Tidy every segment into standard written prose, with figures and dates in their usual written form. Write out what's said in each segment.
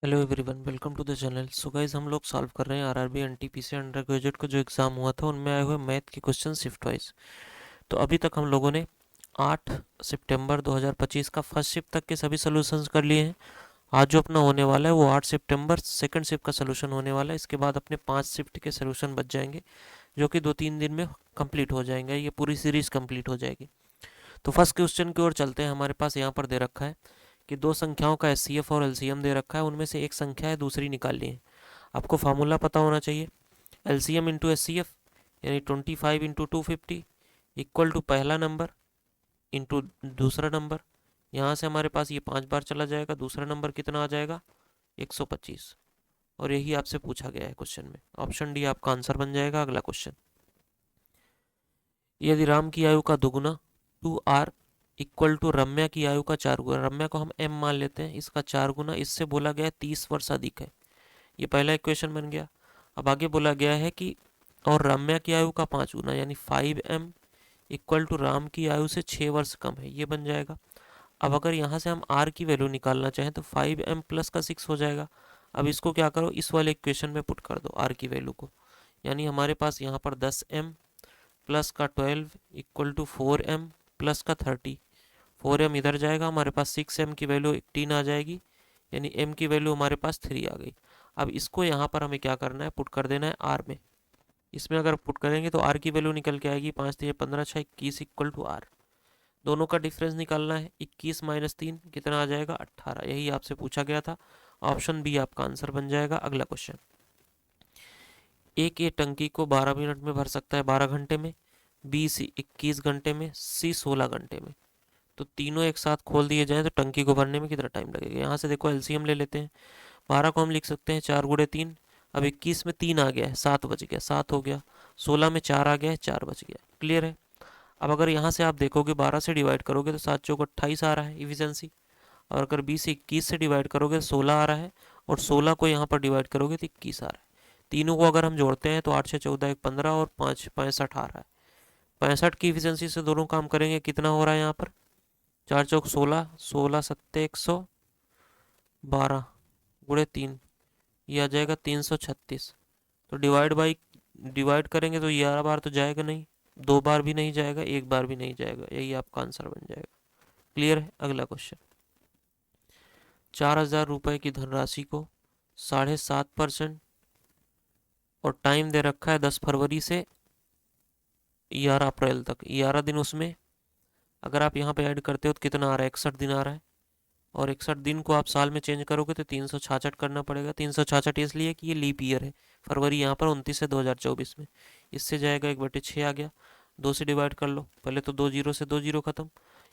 Hello everyone, welcome to the channel. So guys, हम लोग solve कर रहे हैं आरआरबी एनटीपीसी अंडर ग्रेजुएट का जो एग्ज़ाम हुआ था उनमें आए हुए मैथ के क्वेश्चन शिफ्ट वाइज। तो अभी तक हम लोगों ने 8 सितंबर 2025 का फर्स्ट शिफ्ट तक के सभी सोल्यूशंस कर लिए हैं। आज जो अपना होने वाला है वो 8 सितंबर सेकंड शिफ्ट का सोल्यूशन होने वाला है। इसके बाद अपने 5 शिफ्ट के सोल्यूशन बच जाएंगे जो कि 2-3 दिन में कंप्लीट हो जाएंगे। ये पूरी सीरीज कंप्लीट हो जाएगी। तो फर्स्ट क्वेश्चन की ओर चलते हैं। हमारे पास यहाँ पर दे रखा है कि दो संख्याओं का एचसीएफ और एलसीएम दे रखा है, उनमें से एक संख्या है दूसरी निकालनी है। आपको फार्मूला पता होना चाहिए। एलसीएम इंटू एचसीएफ यानी 25 इंटू 250 इक्वल टू पहला नंबर इंटू दूसरा नंबर। यहाँ से हमारे पास ये 5 बार चला जाएगा, दूसरा नंबर कितना आ जाएगा 125। और यही आपसे पूछा गया है क्वेश्चन में। ऑप्शन डी आपका आंसर बन जाएगा। अगला क्वेश्चन, यदि राम की आयु का दुगुना 2r इक्वल टू रम्या की आयु का 4 गुना, रम्या को हम m मान लेते हैं, इसका 4 गुना, इससे बोला गया है 30 वर्ष अधिक है। ये पहला इक्वेशन बन गया। अब आगे बोला गया है कि और रम्या की आयु का 5 गुना यानी 5m इक्वल टू राम की आयु से 6 वर्ष कम है। ये बन जाएगा। अब अगर यहाँ से हम r की वैल्यू निकालना चाहें तो 5m प्लस का 6 हो जाएगा। अब इसको क्या करो, इस वाले इक्वेशन में पुट कर दो r की वैल्यू को। यानी हमारे पास यहाँ पर 10m प्लस का 12 इक्वल टू 4m प्लस का 30। 4m इधर जाएगा, हमारे पास 6m की वैल्यू 18 आ जाएगी, यानी m की वैल्यू हमारे पास 3 आ गई। अब इसको यहाँ पर हमें क्या करना है, पुट कर देना है r में। इसमें अगर पुट करेंगे तो r की वैल्यू निकल के आएगी 5 3 15 6 21 इक्वल टू r। दोनों का डिफरेंस निकालना है। 21 माइनस 3 कितना आ जाएगा 18। यही आपसे पूछा गया था। ऑप्शन बी आपका आंसर बन जाएगा। अगला क्वेश्चन, एक ये टंकी को 12 मिनट में भर सकता है 12 घंटे में, बी सी 21 घंटे में, सी 16 घंटे में। तो तीनों एक साथ खोल दिए जाएं तो टंकी को भरने में कितना टाइम लगेगा। यहाँ से देखो एलसीएम ले लेते हैं। 12 को हम लिख सकते हैं 4 गुणे 3। अब 21 में 3 आ गया है 7 बच गया, 7 हो गया। 16 में 4 आ गया है 4 बच गया। क्लियर है। अब अगर यहाँ से आप देखोगे 12 से डिवाइड करोगे तो 7 चौक 28 आ रहा है इफिशियंसी। और अगर 20 से 21 से डिवाइड करोगे तो 16 आ रहा है। और 16 को यहाँ पर डिवाइड करोगे तो 21 आ रहा है। तीनों को अगर हम जोड़ते हैं तो 8 6 14 1 15 और 5 65 आ रहा है। 65 की इफिशियंसी से दोनों काम करेंगे, कितना हो रहा है यहाँ पर 4 चौक 16, 16 सत्ते 112 गुणे 3, ये आ जाएगा 336। तो डिवाइड करेंगे तो 11 बार तो जाएगा नहीं, 2 बार भी नहीं जाएगा, 1 बार भी नहीं जाएगा। यही आपका आंसर बन जाएगा। क्लियर है। अगला क्वेश्चन, 4,000 रुपये की धनराशि को 7.5% और टाइम दे रखा है 10 फरवरी से 11 अप्रैल तक, 11 दिन। उसमें अगर आप यहाँ पे ऐड करते हो तो कितना आ रहा है 61 दिन आ रहा है। और 61 दिन को आप साल में चेंज करोगे तो 366 करना पड़ेगा। 366 इसलिए कि ये लीप ईयर है। फरवरी यहाँ पर 29 है 2024 में। इससे जाएगा 1/6 आ गया। 2 से डिवाइड कर लो, पहले तो 2 जीरो से 2 जीरो खत्म।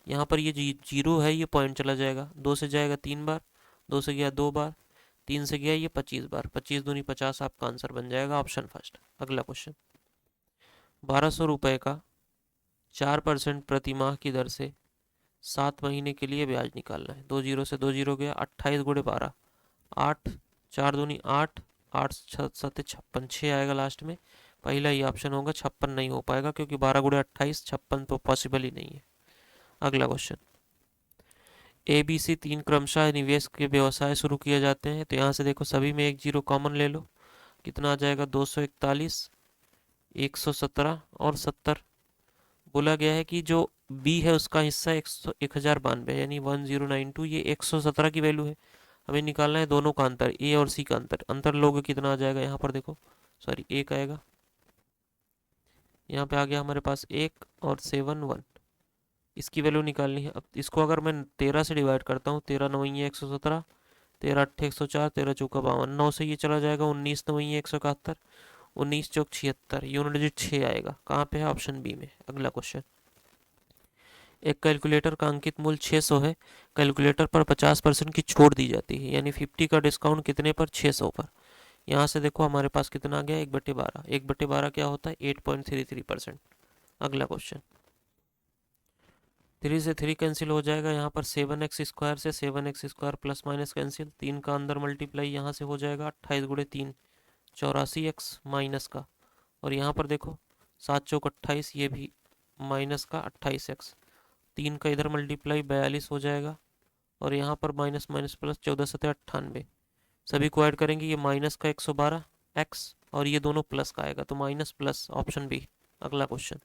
यहाँ पर ये जीरो है, ये पॉइंट चला जाएगा। 2 से जाएगा 3 बार, 2 से गया 2 बार, 3 से गया ये 25 बार। 25 दूनी 50 आपका आंसर बन जाएगा। Option first. अगला क्वेश्चन, 1200 रुपये का 4% प्रति माह की दर से 7 महीने के लिए ब्याज निकालना है। 2 जीरो से 2 जीरो गया, 28 गुणे 12, 8, 4 दूनी 8, 8 सत्ते 56, 6 आएगा लास्ट में। पहला ही ऑप्शन होगा। 56 नहीं हो पाएगा क्योंकि 12 गुणे 28, 56 तो पॉसिबल ही नहीं है। अगला क्वेश्चन, ए बी सी 3 क्रमशः निवेश के व्यवसाय शुरू किए जाते हैं। तो यहाँ से देखो सभी में एक जीरो कॉमन ले लो, कितना आ जाएगा 241, 117 और 70। बोला गया है कि जो बी है उसका हिस्सा 1092 यानी 1092, ये 117 की वैल्यू है। हमें निकालना है दोनों का अंतर, ए और सी का अंतर। अंतर लोगे कितना आ जाएगा, यहाँ पर देखो, सॉरी एक आएगा, यहाँ पे आ गया हमारे पास 1 और 7 1। इसकी वैल्यू निकालनी है। अब इसको अगर मैं 13 से डिवाइड करता हूँ, 13 नवैया 117, 13 अट्ठे 104, 13 चौका 52, 9 से ये चला जाएगा, 19 नवैया 171, 19 चौक 76, यूनिट डिजिट 6 आएगा। कहाँ पे है, ऑप्शन बी में। अगला क्वेश्चन, एक कैलकुलेटर का अंकित मूल्य 600 है। कैलकुलेटर पर 50% की छूट दी जाती है, यानी 50 का डिस्काउंट कितने पर, 600 पर। यहाँ से देखो हमारे पास कितना आ गया 1/12। 1/12 क्या होता है 8.33%। अगला क्वेश्चन, 3 से 3 कैंसिल हो जाएगा। यहाँ पर 7x² से 7x² प्लस माइनस कैंसिल, 3 का अंदर मल्टीप्लाई यहाँ से हो जाएगा 28 गुणे 3, 84x माइनस का। और यहाँ पर देखो 7 चौक 28, ये भी माइनस का 28x, 3 का इधर मल्टीप्लाई 42 हो जाएगा। और यहाँ पर माइनस माइनस प्लस 14 सतह 98, सभी को ऐड करेंगे, ये माइनस का 112 एक्स और ये दोनों प्लस का आएगा, तो माइनस प्लस, ऑप्शन बी। अगला क्वेश्चन,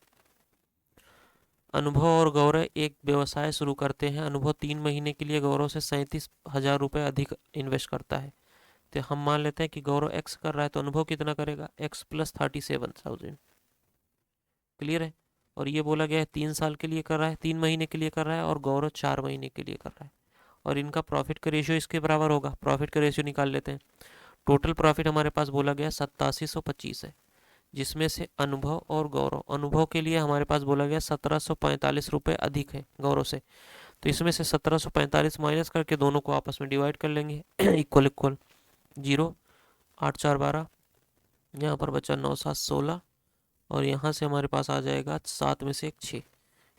अनुभव और गौरव एक व्यवसाय शुरू करते हैं। अनुभव 3 महीने के लिए गौरव से 37,000 रुपये अधिक इन्वेस्ट करता है। तो हम मान लेते हैं कि गौरव एक्स कर रहा है, तो अनुभव कितना करेगा, एक्स प्लस 37,000। क्लियर है। और ये बोला गया है 3 साल के लिए कर रहा है, 3 महीने के लिए कर रहा है, और गौरव 4 महीने के लिए कर रहा है। और इनका प्रॉफिट का रेशियो इसके बराबर होगा। प्रॉफिट का रेशियो निकाल लेते हैं। टोटल प्रॉफिट हमारे पास बोला गया 8725 है, जिसमें से अनुभव और गौरव, अनुभव के लिए हमारे पास बोला गया 1745 रुपये अधिक है गौरव से, तो इसमें से 1745 माइनस करके दोनों को आपस में डिवाइड कर लेंगे। इक्वल इक्वल 0, 8 4 12, यहाँ पर बचा 9 7 16, और यहाँ से हमारे पास आ जाएगा 7 में से 1 6।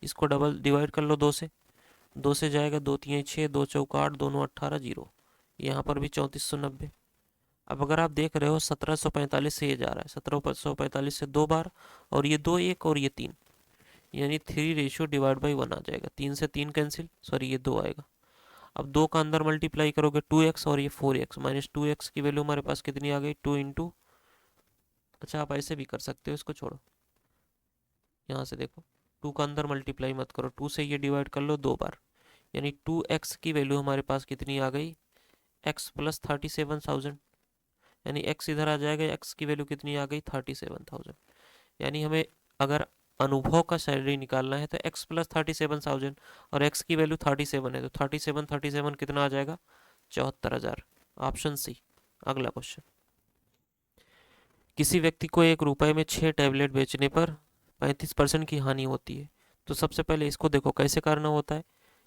इसको डबल डिवाइड कर लो 2 से, 2 से जाएगा 2 3 6, 2 चौका 8, दोनों 18 0। यहाँ पर भी 3490। अब अगर आप देख रहे हो 1745 से ये जा रहा है, 1745 से 2 बार, और ये 2 1 और ये 3, यानी 3:1 आ जाएगा। 3 से 3 कैंसिल, सॉरी ये 2 आएगा। अब 2 का अंदर मल्टीप्लाई करोगे 2x और ये 4x, माइनस 2x की वैल्यू हमारे पास कितनी आ गई, 2 इंटू, अच्छा आप ऐसे भी कर सकते हो, इसको छोड़ो, यहाँ से देखो 2 का अंदर मल्टीप्लाई मत करो, 2 से ये डिवाइड कर लो 2 बार, यानी 2x की वैल्यू हमारे पास कितनी आ गई, x प्लस 37,000, यानी x इधर आ जाएगा, x की वैल्यू कितनी आ गई, 37,000। यानी हमें अगर अनुभव का सैलरी निकालना है तो x प्लस 37,000, और x की वैल्यू 37 है, तो 37 कितना आ जाएगा, 74,000। Option C. अगला क्वेश्चन, किसी व्यक्ति को 1 रुपए में 6 टैबलेट बेचने पर 35% की हानि होती है। तो सबसे पहले इसको देखो कैसे करना होता है।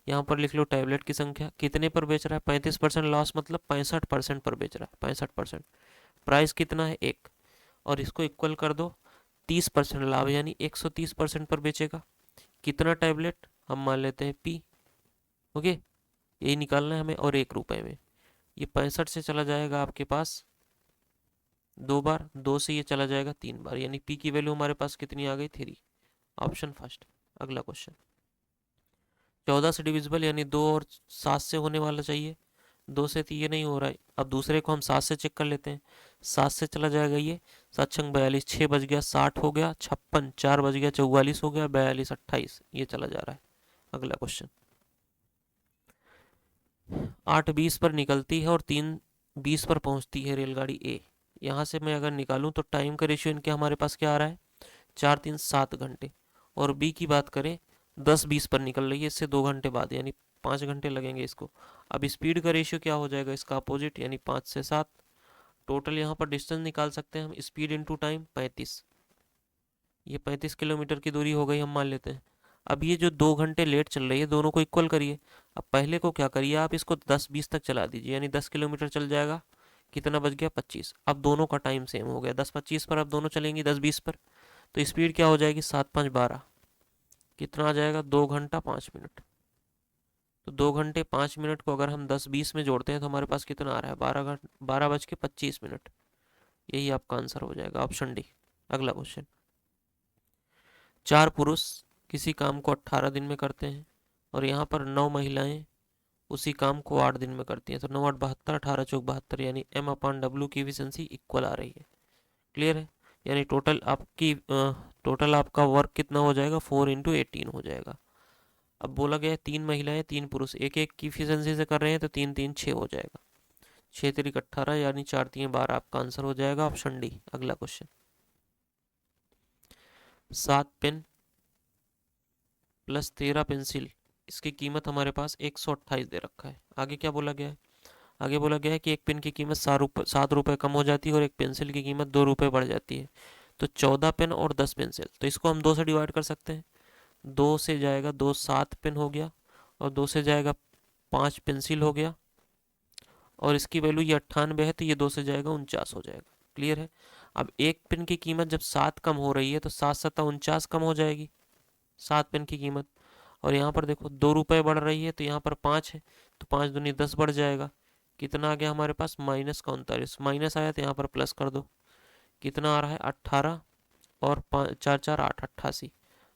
यहाँ पर लिख लो टैबलेट की संख्या, कितने पर बेच रहा है, 35% लॉस, मतलब 65% पर बेच रहा है, 65%। प्राइस कितना है 1, और इसको इक्वल कर दो 30% लाभ, यानी 130% पर बेचेगा। कितना टैबलेट, हम मान लेते हैं पी। ओके, यही निकालना है हमें। और 1 रुपए में ये 65 से चला जाएगा आपके पास 2 बार, 2 से ये चला जाएगा 3 बार, यानी पी की वैल्यू हमारे पास कितनी आ गई, 3। Option first. अगला क्वेश्चन, 14 से डिविजिबल यानी 2 और 7 से होने वाला चाहिए, 2 से तो ये नहीं हो रहा है। अब दूसरे को हम 7 से चेक कर लेते हैं। 7 से चला जाएगा ये, 7 छंग 42, 6 बज गया 60 हो गया, 56, 4 बज गया 44 हो गया, 42 28, ये चला जा रहा है। अगला क्वेश्चन, 8:20 पर निकलती है और 3:20 पर पहुंचती है रेलगाड़ी ए। यहाँ से मैं अगर निकालूं तो टाइम का रेशियो इनके हमारे पास क्या आ रहा है, 4 3 7 घंटे। और बी की बात करें 10:20 पर निकल रही है, इससे 2 घंटे बाद, यानी 5 घंटे लगेंगे इसको। अब स्पीड का रेशियो क्या हो जाएगा, इसका अपोजिट, यानी 5 से 7। टोटल यहाँ पर डिस्टेंस निकाल सकते हैं हम, स्पीड इंटू टाइम 35, ये 35 किलोमीटर की दूरी हो गई, हम मान लेते हैं। अब ये जो 2 घंटे लेट चल रही है, दोनों को इक्वल करिए। अब पहले को क्या करिए आप, इसको 10:20 तक चला दीजिए, यानी 10 किलोमीटर चल जाएगा। कितना बच गया, 25। अब दोनों का टाइम सेम हो गया, 10:25 पर अब दोनों चलेंगी 10:20 पर, तो स्पीड क्या हो जाएगी, 7 5 12, कितना आ जाएगा, 2 घंटा 5 मिनट। तो 2 घंटे 5 मिनट को अगर हम 10:20 में जोड़ते हैं तो हमारे पास कितना आ रहा है, 12 बज के 25 मिनट। यही आपका आंसर हो जाएगा, ऑप्शन डी। अगला क्वेश्चन, 4 पुरुष किसी काम को 18 दिन में करते हैं, और यहाँ पर 9 महिलाएं उसी काम को 8 दिन में करती हैं। तो 9 8 72, 18 चौक 72, यानी M/W की एफिशिएंसी इक्वल आ रही है। क्लियर है। यानी टोटल आपका वर्क कितना हो जाएगा, 4 इंटू 18 हो जाएगा। अब बोला गया है 3 महिलाएं 3 पुरुष एक एक की एफिशिएंसी से कर रहे हैं, तो 3 3 6 हो जाएगा, 6 3 18, यानी 4 3 12 आपका आंसर हो जाएगा, ऑप्शन डी। अगला क्वेश्चन, 7 पेन प्लस 13 पेंसिल, इसकी कीमत हमारे पास 128 दे रखा है। आगे क्या बोला गया है, आगे बोला गया है कि एक पेन की कीमत 7 रुपये कम हो जाती है और एक पेंसिल की कीमत 2 रुपये बढ़ जाती है। तो 14 पेन और 10 पेंसिल, तो इसको हम 2 से डिवाइड कर सकते हैं। 2 से जाएगा 2 7 पेन हो गया, और 2 से जाएगा 5 पेंसिल हो गया, और इसकी वैल्यू ये 98 है, तो ये 2 से जाएगा 49 हो जाएगा। क्लियर है। अब एक पेन की कीमत जब 7 कम हो रही है तो 7 7 49 कम हो जाएगी 7 पेन की कीमत। और यहाँ पर देखो 2 रुपये बढ़ रही है, तो यहाँ पर 5 है, तो 5 दूनी 10 बढ़ जाएगा। कितना आ गया हमारे पास, माइनस का 39, माइनस आया तो यहाँ पर प्लस कर दो, कितना आ रहा है 18, और 4 4 8 88।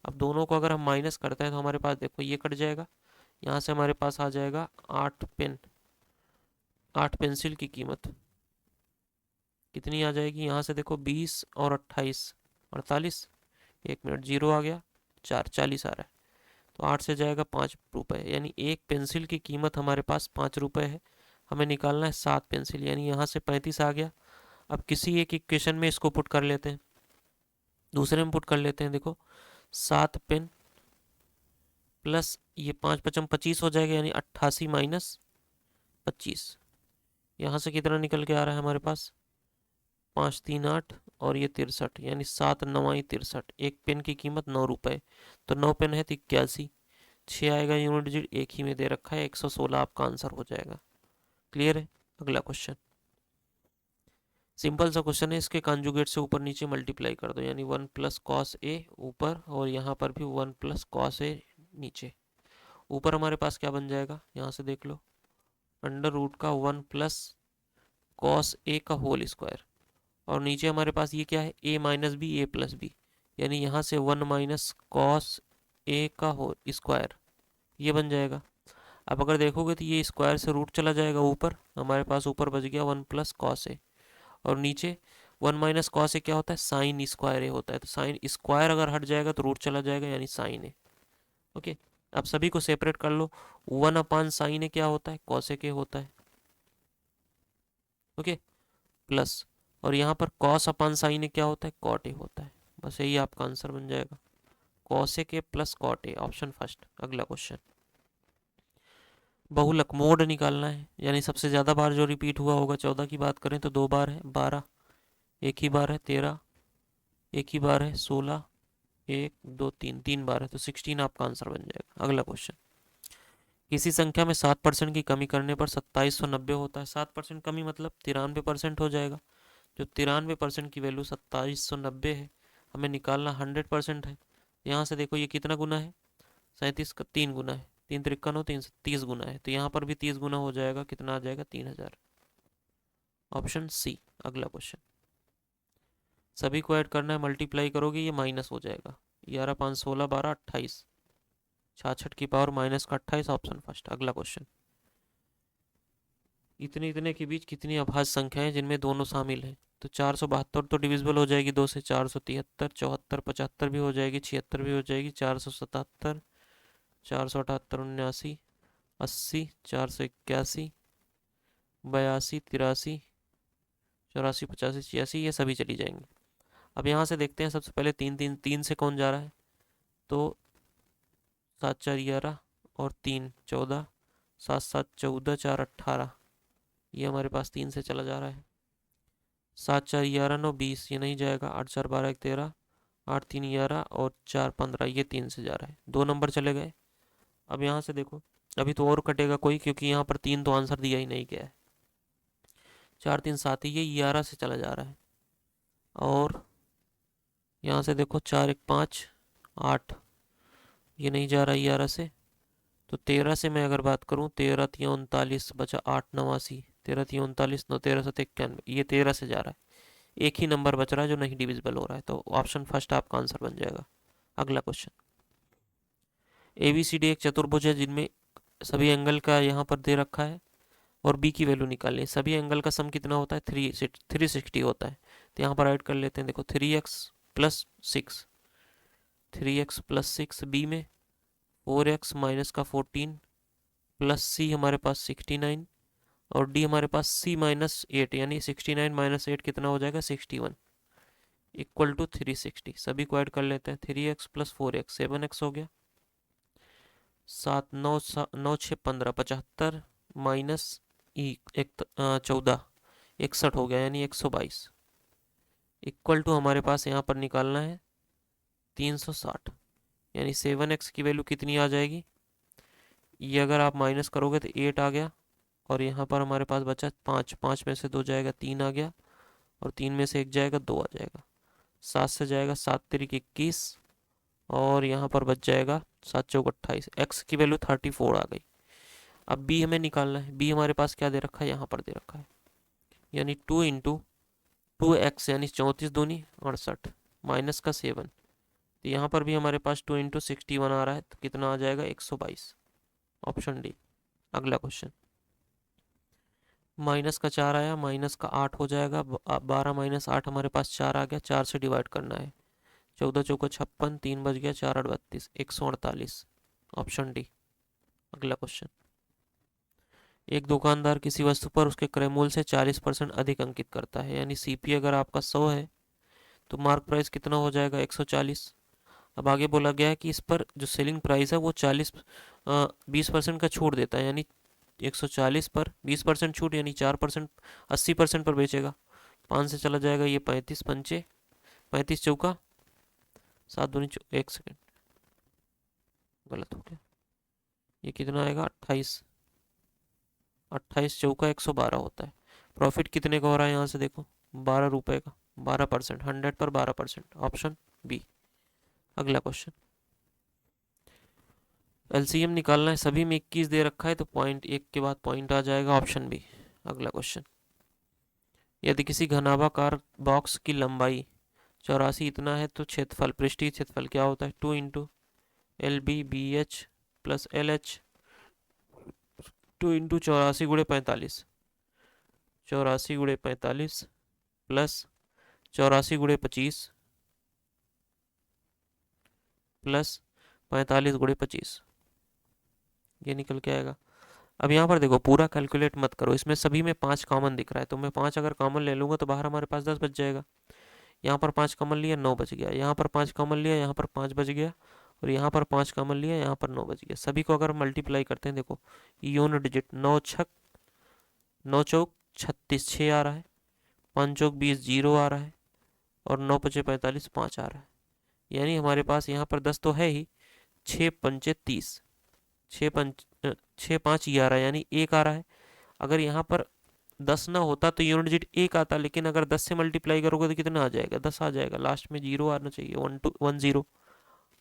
अब दोनों को अगर हम माइनस करते हैं तो हमारे पास देखो ये कट जाएगा, यहाँ से हमारे पास आ जाएगा 8 पेन 8 पेंसिल की कीमत, कितनी आ जाएगी, यहाँ से देखो 20 और 28 48, 1 मिनट, 0 आ गया, 4 40 आ रहा है। तो 8 से जाएगा 5 रुपये, यानी एक पेंसिल की कीमत हमारे पास 5 रुपये है। हमें निकालना है 7 पेंसिल, यानी यहाँ से 35 आ गया। अब किसी एक इक्वेशन में इसको पुट कर लेते हैं, दूसरे में पुट कर लेते हैं। देखो 7 पेन प्लस ये 5 × 5 = 25 हो जाएगा, यानी 88 माइनस 25। यहाँ से कितना निकल के आ रहा है हमारे पास, 5 3 8 और ये 63, यानी 7 9 63। एक पेन की कीमत 9 रुपये, तो 9 पेन है तो 81। 6 आएगा यूनिट डिजिट, एक ही में दे रखा है, 116 आपका आंसर हो जाएगा। क्लियर है। अगला क्वेश्चन, सिंपल सा क्वेश्चन है, इसके कॉन्जुगेट से ऊपर नीचे मल्टीप्लाई कर दो, यानी 1 + cos A ऊपर और यहाँ पर भी 1 + cos A नीचे। ऊपर हमारे पास क्या बन जाएगा, यहाँ से देख लो, √1 + cos A का होल स्क्वायर, और नीचे हमारे पास ये क्या है, a - b a + b, यानी यहाँ से 1 - cos A का होल स्क्वायर, ये बन जाएगा। अब अगर देखोगे तो ये स्क्वायर से रूट चला जाएगा ऊपर, हमारे पास ऊपर बच गया 1 + cos A, और नीचे 1 - cos A क्या होता है, साइन स्क्वायर A होता है। तो साइन स्क्वायर अगर हट जाएगा तो रूट चला जाएगा, यानी साइन A। ओके, अब सभी को सेपरेट कर लो। 1/sin A क्या होता है, cos A के होता है। ओके, प्लस, और यहाँ पर cos/sin A क्या होता है, cot A होता है। बस यही आपका आंसर बन जाएगा, cos A के plus cot A, option first. अगला क्वेश्चन, बहुलक मोड निकालना है, यानी सबसे ज़्यादा बार जो रिपीट हुआ होगा। 14 की बात करें तो 2 बार है, 12 एक ही बार है, 13 एक ही बार है, 16 1 2 3 3 बार है, तो 16 आपका आंसर बन जाएगा। अगला क्वेश्चन, किसी संख्या में 7% की कमी करने पर 2790 होता है। 7% कमी मतलब 93% हो जाएगा। जो 93% की वैल्यू 2790 है, हमें निकालना 100% है। यहाँ से देखो ये कितना गुना है, 37 का 3 गुना है, 3 × 3 = 3, 30 गुना है, तो यहाँ पर भी 30 गुना हो जाएगा। कितना आ जाएगा, 3000, ऑप्शन सी। अगला क्वेश्चन, सभी को ऐड करना है, मल्टीप्लाई करोगे ये माइनस हो जाएगा। 11 5 16 12 28, 66 की पावर माइनस का 28, ऑप्शन फर्स्ट। अगला क्वेश्चन, इतने इतने के बीच कितनी अभाज्य संख्याएं जिनमें दोनों शामिल हैं। तो 472 तो डिविजिबल हो जाएगी 2 से, 473 74 75 भी हो जाएगी, 76 भी हो जाएगी, 477 478 79 80 481 82 83 84 85 86, ये सभी चली जाएंगी। अब यहाँ से देखते हैं, सबसे पहले 3 3 3 से कौन जा रहा है, तो 7 4 11 और 3 14, 7 7 14 4 18, ये हमारे पास 3 से चला जा रहा है। 7 4 11 9 20, ये नहीं जाएगा। 8 4 12 13, 8 3 11 और 4 15, ये 3 से जा रहा है। 2 नंबर चले गए। अब यहाँ से देखो, अभी तो और कटेगा कोई, क्योंकि यहाँ पर 3 तो आंसर दिया ही नहीं गया है। 4 3 7, ये 11 से चला जा रहा है। और यहाँ से देखो 4 1 5 8, ये नहीं जा रहा है 11 से। तो 13 से मैं अगर बात करूँ, 13 3 39 बचा 8 89, 13 3 39 9 13 7 91, ये 13 से जा रहा है। एक ही नंबर बच रहा है जो नहीं डिविजिबल हो रहा है, तो ऑप्शन फर्स्ट आपका आंसर बन जाएगा। अगला क्वेश्चन, ABCD एक चतुर्भुज है जिनमें सभी एंगल का यहाँ पर दे रखा है, और B की वैल्यू निकालें। सभी एंगल का सम कितना होता है, 360 होता है। तो यहाँ पर ऐड कर लेते हैं। देखो 3x + 6, 3x + 6, B में 4x - का 14 प्लस C हमारे पास 69, और D हमारे पास C - 8, यानी 69 - 8 कितना हो जाएगा, 61, = 360। सभी को ऐड कर लेते हैं। 3x + 4x 7x हो गया, 7 9 9 6 15 75 माइनस ई 14 61 हो गया, यानी 122, = हमारे पास यहाँ पर निकालना है 360, यानी 7x की वैल्यू कितनी आ जाएगी, ये अगर आप माइनस करोगे तो 8 आ गया, और यहाँ पर हमारे पास बचा 5, 5 में से 2 जाएगा 3 आ गया, और 3 में से 1 जाएगा 2 आ जाएगा। 7 से जाएगा 7 3 21, और यहाँ पर बच जाएगा 7 4 28, x की वैल्यू 34 आ गई। अब b हमें निकालना है। b हमारे पास क्या दे रखा है, यहाँ पर दे रखा है, यानी 2 × 2x, यानी 34 दूनी 68 माइनस का 7। तो यहाँ पर भी हमारे पास 2 × 61 आ रहा है, तो कितना आ जाएगा, 122, ऑप्शन डी। अगला क्वेश्चन, माइनस का 4 आया, माइनस का 8 हो जाएगा, 12 माइनस 8 हमारे पास 4 आ गया, 4 से डिवाइड करना है। 14 चौका 56, 3 बज गया, 4 8 32, 148। Option D. अगला क्वेश्चन। एक दुकानदार किसी वस्तु पर उसके क्रय मूल्य से 40% अधिक अंकित करता है, यानी सीपी अगर आपका 100 है तो मार्क प्राइस कितना हो जाएगा, 140। अब आगे बोला गया है कि इस पर जो सेलिंग प्राइस है वो 20% का छूट देता है, यानी 140 पर 20% छूट, यानी 4% 80% पर बेचेगा। 5 से चला जाएगा ये 35 पंचे, 35 चौका 7 दूनी 1 सेकेंड, गलत हो गया, ये कितना आएगा 28, 28 चौका 112 होता है। प्रॉफिट कितने का हो रहा है यहाँ से देखो, 12 रुपए का, 12%, 100 पर 12%, ऑप्शन बी। अगला क्वेश्चन। एलसीएम निकालना है, सभी में 21 दे रखा है तो पॉइंट एक के बाद पॉइंट आ जाएगा, ऑप्शन बी। अगला क्वेश्चन। यदि किसी घनाभाकार बॉक्स की लंबाई 84 इतना है तो क्षेत्रफल, पृष्ठीय क्षेत्रफल क्या होता है, 2 into L B B H plus L H, 2 into 84 गुणे 45, 84 गुणे 45 प्लस 84 गुणे 25 प्लस 45 गुणे 25, ये निकल के आएगा। अब यहाँ पर देखो पूरा कैलकुलेट मत करो, इसमें सभी में 5 कॉमन दिख रहा है, तो मैं 5 अगर कॉमन ले लूँगा तो बाहर हमारे पास 10 बच जाएगा। यहाँ पर 5 कॉमन लिया, 9 बच गया, यहाँ पर 5 कॉमन लिया, यहाँ पर 5 बच गया, और यहाँ पर 5 कॉमन लिया, यहाँ पर 9 बच गया। सभी को अगर मल्टीप्लाई करते हैं, देखो यूनिट डिजिट, 9 चौक 36 6 आ रहा है, 5 चौक 20 0 आ रहा है, और 9 पचे 45 5 आ रहा है, यानी हमारे पास यहाँ पर 10 तो है ही, 6 पंचे 30, 6 5 ये आ रहा है, यानी 1 आ रहा है। अगर यहाँ पर 10 ना होता तो यूनिट डिजिट 1 आता, लेकिन अगर 10 से मल्टीप्लाई करोगे तो कितना आ जाएगा, 10 आ जाएगा, लास्ट में 0 आना चाहिए, 1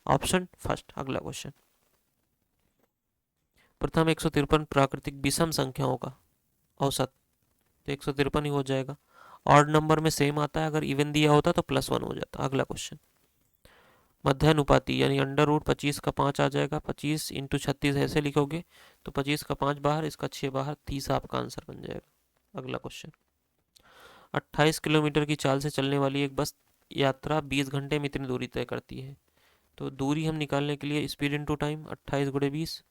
ऑप्शन फर्स्ट। अगला क्वेश्चन। प्रथम 153 प्राकृतिक विषम संख्याओं का औसत, तो 153 ही हो जाएगा। ऑड नंबर में सेम आता है, अगर इवन दिया होता तो +1 हो जाता। अगला क्वेश्चन। मध्यानुपाती यानी अंडर रूट 25 का 5 आ जाएगा, 25 इंटू 36 ऐसे लिखोगे तो 25 का 5 बाहर, इसका 6 बाहर, 30 आपका आंसर बन जाएगा। अगला क्वेश्चन। 28 किलोमीटर की चाल से चलने वाली एक बस यात्रा 20 घंटे में इतनी दूरी तय करती है, तो दूरी हम निकालने के लिए स्पीड इंटू टाइम, 28 गुणे 20।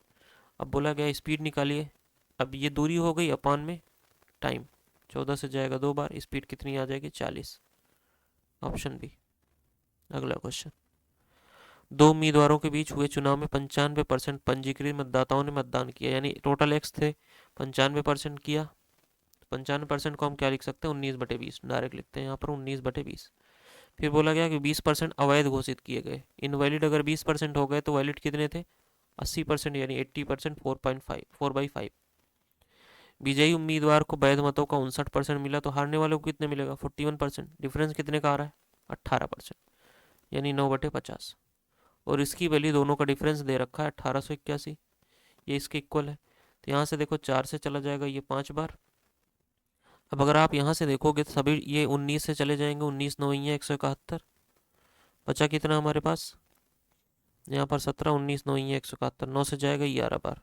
अब बोला गया स्पीड निकालिए, अब ये दूरी हो गई अपान में टाइम, 14 से जाएगा 2 बार, स्पीड कितनी आ जाएगी 40, ऑप्शन बी। अगला क्वेश्चन। दो उम्मीदवारों के बीच हुए चुनाव में 95% पंजीकृत मतदाताओं ने मतदान किया, यानी टोटल एक्स थे, 95% किया, 95% को हम क्या लिख सकते हैं, 19/20 डायरेक्ट लिखते हैं यहाँ पर 19/20। फिर बोला गया कि 20% अवैध घोषित किए गए, इनवैलिड अगर 20% हो गए तो वैलिड कितने थे 80%, यानी 80%, 4.5 4/5। विजयी उम्मीदवार को वैध मतों का 59% मिला, तो हारने वालों को कितने मिलेगा 41%, डिफरेंस कितने का आ रहा है 18%, यानी 9/50। और इसकी वैल्यू दोनों का डिफरेंस दे रखा है 1881, ये इसके इक्वल है। तो यहाँ से देखो 4 से चला जाएगा ये 5 बार। अब अगर आप यहाँ से देखोगे तो सभी ये 19 से चले जाएंगे, 19 9 171, बचा कितना हमारे पास यहाँ पर 17, 19 9 171, 9 से जाएगा 11 बार।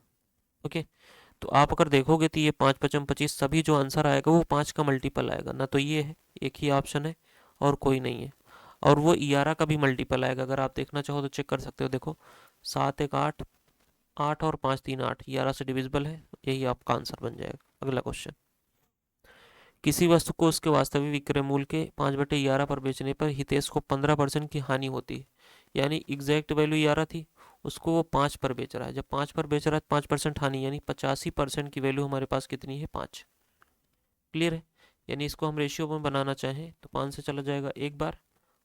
ओके, तो आप अगर देखोगे तो ये 5 5 25, सभी जो आंसर आएगा वो 5 का मल्टीपल आएगा ना, तो ये है एक ही ऑप्शन है और कोई नहीं है, और वो 11 का भी मल्टीपल आएगा, अगर आप देखना चाहो तो चेक कर सकते हो। देखो 7 1 8, 8 और 5 3 8, 11 से डिविजिबल है, यही आपका आंसर बन जाएगा। अगला क्वेश्चन। किसी वस्तु को उसके वास्तविक विक्रय मूल्य के 5/11 पर बेचने पर हितेश को 15% की हानि होती है, यानी एग्जैक्ट वैल्यू 11 थी, उसको वो 5 पर बेच रहा है, जब 5 पर बेच रहा है 5% हानि, यानी 85% की वैल्यू हमारे पास कितनी है 5। क्लियर है, यानी इसको हम रेशियो में बनाना चाहें तो 5 से चला जाएगा एक बार,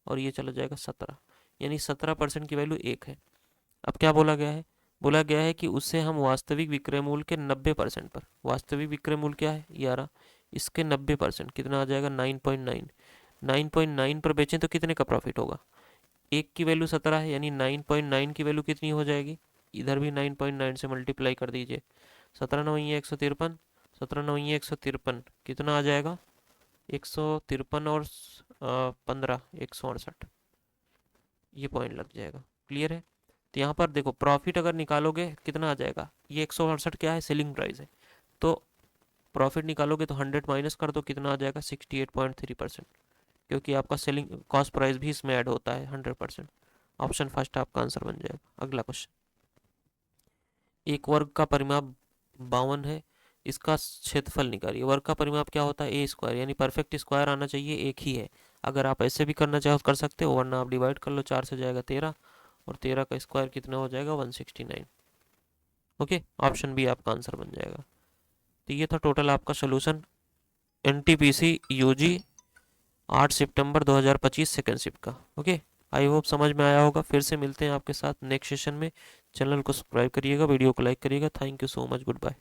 और ये चला जाएगा 17, यानी 17% की वैल्यू 1 है। अब क्या बोला गया है, बोला गया है कि उससे हम वास्तविक विक्रय मूल्य के 90% पर, वास्तविक विक्रय मूल्य क्या है 11, इसके 90% कितना आ जाएगा 9.9, 9.9 पर बेचें तो कितने का प्रॉफिट होगा, एक की वैल्यू 17 है, यानी 9.9 की वैल्यू कितनी हो जाएगी, इधर भी 9.9 से मल्टीप्लाई कर दीजिए, 17 9 153, 17 9 153, कितना आ जाएगा 153 और 15 168, ये पॉइंट लग जाएगा। क्लियर है, तो यहाँ पर देखो प्रॉफिट अगर निकालोगे कितना आ जाएगा, ये 168 क्या है सेलिंग प्राइस है, तो प्रॉफिट निकालोगे तो 100 माइनस कर दो, कितना आ जाएगा 68.3%, क्योंकि आपका सेलिंग कॉस्ट प्राइस भी इसमें ऐड होता है 100%। ऑप्शन फर्स्ट आपका आंसर बन जाएगा। अगला क्वेश्चन, एक वर्ग का परिमाप 52 है, इसका क्षेत्रफल निकालिए। वर्ग का परिमाप क्या होता है, ए स्क्वायर, यानी परफेक्ट स्क्वायर आना चाहिए, एक ही है। अगर आप ऐसे भी करना चाहो कर सकते हो, वरना आप डिवाइड कर लो, 4 से जाएगा 13, और 13 का स्क्वायर कितना हो जाएगा 169। ओके, ऑप्शन बी आपका आंसर बन जाएगा। तो ये था टोटल आपका सोल्यूशन एनटीपीसी यूजी 8 सितंबर 2025 सेकेंड शिफ्ट का। ओके, आई होप समझ में आया होगा। फिर से मिलते हैं आपके साथ नेक्स्ट सेशन में। चैनल को सब्सक्राइब करिएगा, वीडियो को लाइक करिएगा। Thank you so much, good bye.